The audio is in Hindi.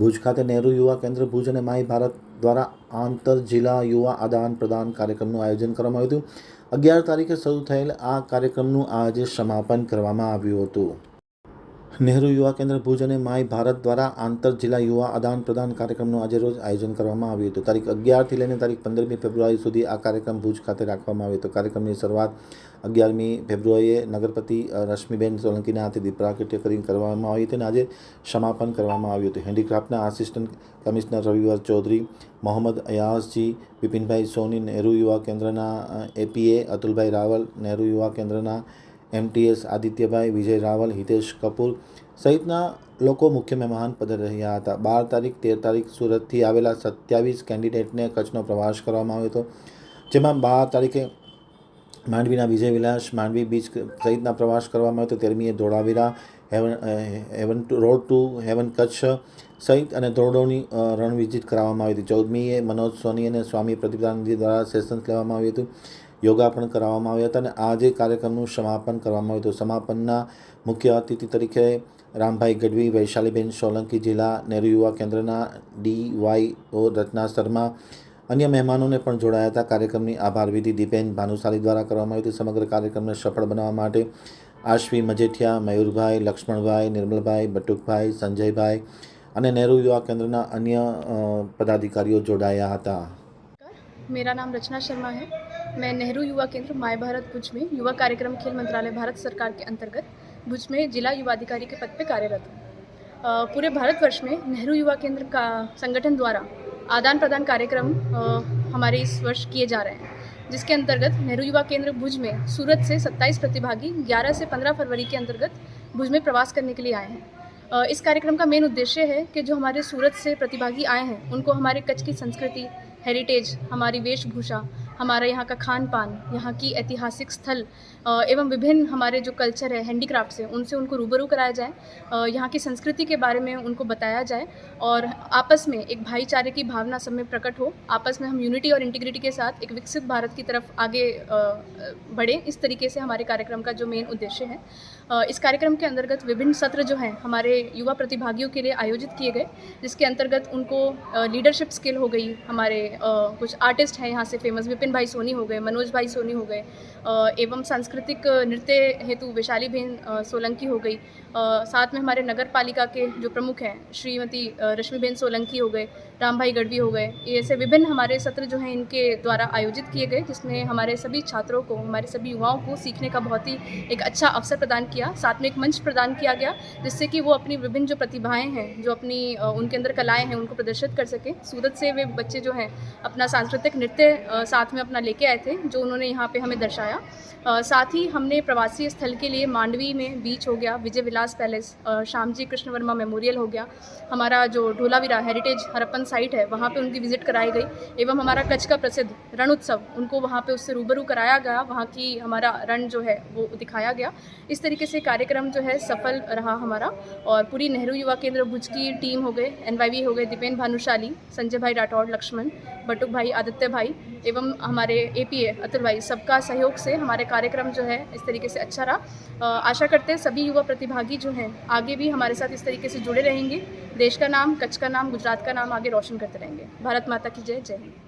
ભુજ ખાતે નહેરુ યુવા કેન્દ્ર ભુજ અને માય ભારત દ્વારા આંતર જિલ્લા યુવા આદાન પ્રદાન કાર્યક્રમનું આયોજન કરવામાં આવ્યું હતું। 11 તારીખે શરૂ થયેલ આ કાર્યક્રમનું આજે સમાપન કરવામાં આવ્યું હતું। નહેરુ યુવા કેન્દ્ર ભુજ અને માય ભારત દ્વારા આંતર જિલ્લા યુવા આદાન પ્રદાન કાર્યક્રમનું આજે રોજ આયોજન કરવામાં આવ્યું હતું। તારીખ 11 થી લઈને તારીખ 15મી ફેબ્રુઆરી સુધી આ કાર્યક્રમ ભુજ ખાતે રાખવામાં આવ્યો હતો। કાર્યક્રમની શરૂઆત 11મી ફેબ્રુઆરીએ નગરપતિ રશ્મિબેન સોલંકીના હાથે દીપ પ્રાગટ્ય કરીને કરવામાં આવી હતી અને આજે સમાપન કરવામાં આવ્યું હતું। હેન્ડીક્રાફ્ટના આસિસ્ટન્ટ કમિશનર રવિવાર ચૌધરી, મોહમ્મદ અયાઝજી, વિપિનભાઈ સોની, નહેરુ યુવા કેન્દ્રના એપીએ અતુલભાઈ રાવલ, નહેરુ યુવા કેન્દ્રના એમટીએસ આદિત્યભાઈ, વિજય રાવલ, હિતેશ કપૂર સહિતના લોકો મુખ્ય મહેમાન પધારી રહ્યા હતા। 12 તારીખ 13 તારીખ સુરતથી આવેલા 27 કેન્ડિડેટને કચ્છનો પ્રવાસ કરવામાં આવ્યો હતો, જેમાં 12 તારીખે માંડવીના વિજય વિલાસ, માંડવી બીચ સહિતના પ્રવાસ કરવામાં આવ્યો હતો। 13મીએ Dholavira, heaven road to heaven Kutch સહિત અને ધોરડોની રણ વિઝિટ કરાવવામાં આવી હતી। 14મીએ મનોજ સોની અને સ્વામી પ્રતિભાનંદજી દ્વારા સેશન્સ લેવામાં આવ્યું હતું, યોગા પણ કરાવવામાં આવ્યા હતા અને આજે કાર્યક્રમનું સમાપન કરવામાં આવ્યું હતું। સમાપનના મુખ્ય અતિથિ તરીકે રામભાઈ ગઢવી, વૈશાલીબેન સોલંકી, જિલ્લા નહેરુ યુવા કેન્દ્રના ડીવાયઓ રચના શર્મા, અન્ય મહેમાનોને પણ જોડાયા હતા। કાર્યક્રમની આભાર વિધિ દીપેન ભાનુશાલી દ્વારા કરવામાં આવી હતી। સમગ્ર કાર્યક્રમને સફળ બનાવવા માટે આશ્વી મજેઠિયા, મયુરભાઈ, લક્ષ્મણભાઈ, નિર્મલભાઈ, બટુકભાઈ, સંજયભાઈ અને નહેરુ युवा केंद्रના अन्य पदाधिकारियों जोड़ाया था। मेरा नाम रचना शर्मा है। मैं नेहरू युवा केंद्र माय भारत भुज में युवा कार्यक्रम खेल मंत्रालय भारत सरकार के अंतर्गत भुज में जिला युवा अधिकारी के पद पे कार्यरत हूँ। पूरे भारतवर्ष में नेहरू युवा केंद्र का संगठन द्वारा आदान प्रदान कार्यक्रम हमारे इस वर्ष किए जा रहे हैं, जिसके अंतर्गत नेहरू युवा केंद्र भुज में सूरत से 27 प्रतिभागी 11 से 15 फरवरी के अंतर्गत भुज में प्रवास करने के लिए आए हैं। इस कार्यक्रम का मेन उद्देश्य है कि जो हमारे सूरत से प्रतिभागी आए हैं उनको हमारे कच्छ की संस्कृति, हेरिटेज, हमारी वेशभूषा, हमारे यहाँ का खान पान, यहाँ की ऐतिहासिक स्थल एवं विभिन्न हमारे जो कल्चर है, हैंडीक्राफ्ट से उनसे उनको रूबरू कराया जाए, यहाँ की संस्कृति के बारे में उनको बताया जाए और आपस में एक भाईचारे की भावना सब में प्रकट हो। आपस में हम यूनिटी और इंटीग्रिटी के साथ एक विकसित भारत की तरफ आगे बढ़ें, इस तरीके से हमारे कार्यक्रम का जो मेन उद्देश्य है। इस कार्यक्रम के अंतर्गत विभिन्न सत्र जो हैं हमारे युवा प्रतिभागियों के लिए आयोजित किए गए, जिसके अंतर्गत उनको लीडरशिप स्किल हो गई, हमारे कुछ आर्टिस्ट हैं यहाँ से फेमस, विपिन भाई सोनी हो गए, मनोज भाई सोनी हो गए, एवं सांस्कृतिक नृत्य हेतु वैशालीबेन सोलंकी हो गई, साथ में हमारे नगर पालिका के जो प्रमुख हैं श्रीमती रश्मिबेन सोलंकी हो गए, राम भाई गढ़वी हो गए। ऐसे विभिन्न हमारे सत्र जो हैं इनके द्वारा आयोजित किए गए, जिसमें हमारे सभी छात्रों को, हमारे सभी युवाओं को सीखने का बहुत ही एक अच्छा अवसर प्रदान किया। साथ में एक मंच प्रदान किया गया जिससे कि वो अपनी विभिन्न जो प्रतिभाएं हैं, जो अपनी उनके अंदर कलाएं हैं, उनको प्रदर्शित कर सकें। सूरत से वे बच्चे जो हैं अपना सांस्कृतिक नृत्य साथ में अपना लेके आए थे, जो उन्होंने यहाँ पे हमें दर्शाया। साथ ही हमने प्रवासी स्थल के लिए मांडवी में बीच हो गया, विजय विलास पैलेस, श्यामजी कृष्ण वर्मा मेमोरियल हो गया, हमारा जो ढोलावीरा हेरिटेज हरप्पन साइट है वहाँ पे उनकी विजिट कराई गई, एवं हमारा कच्छ का प्रसिद्ध रण उत्सव उनको वहाँ पे उससे रूबरू कराया गया, वहाँ की हमारा रण जो है वो दिखाया गया। इस तरीके से कार्यक्रम जो है सफल रहा हमारा। और पूरी नेहरू युवा केंद्र भुज की टीम हो गए, एनवाईवी हो गए, दीपेन भानुशाली, संजय भाई राठौड़, लक्ष्मण, बटुक भाई, आदित्य भाई एवं हमारे एपीए अतुल भाई, सबका सहयोग से हमारे कार्यक्रम जो है इस तरीके से अच्छा रहा। आशा करते हैं सभी युवा प्रतिभागी जो हैं आगे भी हमारे साथ इस तरीके से जुड़े रहेंगे, देश का नाम, कच्छ का नाम, गुजरात का नाम आगे रोशन करते रहेंगे। भारत माता की जय। जय हिंद।